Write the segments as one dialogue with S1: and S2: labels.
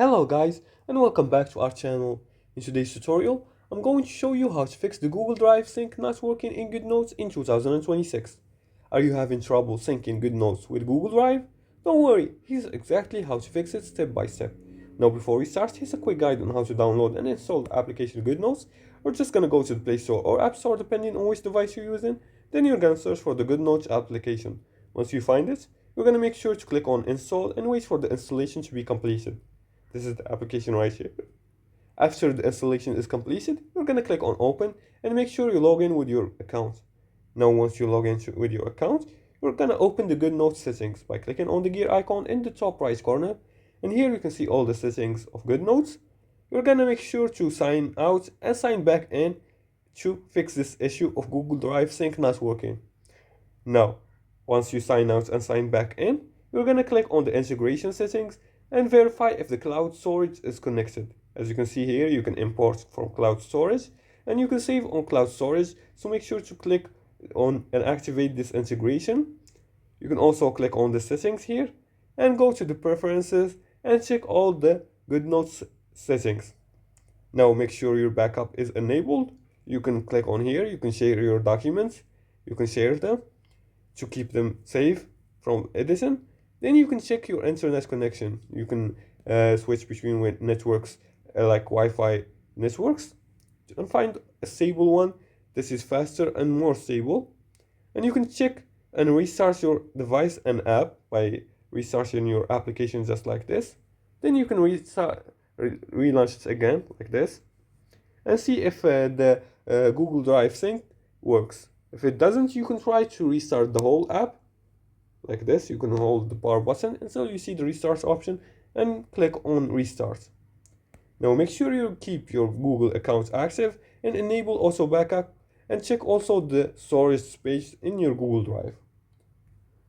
S1: Hello guys, and welcome back to our channel. In today's tutorial, I'm going to show you how to fix the Google Drive sync not working in Goodnotes in 2026. Are you having trouble syncing Goodnotes with Google Drive? Don't worry, here's exactly how to fix it step by step. Now before we start, here's a quick guide on how to download and install the application Goodnotes. We're just gonna go to the Play Store or App Store depending on which device you're using, then you're gonna search for the Goodnotes application. Once you find it, you're gonna make sure to click on install and wait for the installation to be completed. This is the application right here. After the installation is completed, you're going to click on open and make sure you log in with your account. Now once you log in with your account, you're going to open the Goodnotes settings by clicking on the gear icon in the top right corner, and here you can see all the settings of Goodnotes. You're going to make sure to sign out and sign back in to fix this issue of Google Drive sync not working. Now, once you sign out and sign back in, you're going to click on the integration settings and verify if the cloud storage is connected. As you can see here, you can import from cloud storage and you can save on cloud storage, so make sure to click on and activate this integration. You can also click on the settings here and go to the preferences and check all the Goodnotes settings. Now make sure your backup is enabled. You can click on here, you can share your documents, you can share them to keep them safe from editing. Then you can check your internet connection. You can switch between networks like Wi-Fi networks and find a stable one. This is faster and more stable. And you can check and restart your device and app by restarting your application just like this. Then you can relaunch it again like this and see if the Google Drive sync works. If it doesn't, you can try to restart the whole app like this. You can hold the power button until you see the restart option and click on restart. Now make sure you keep your Google account active and enable auto backup, and check also the storage space in your Google Drive.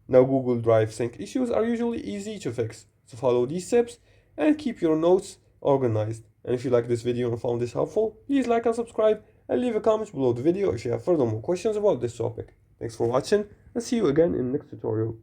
S1: Now Google Drive sync issues are usually easy to fix, so follow these steps and keep your notes organized. And if you like this video and found this helpful, please like and subscribe and leave a comment below the video if you have further more questions about this topic. Thanks for watching and see you again in the next tutorial.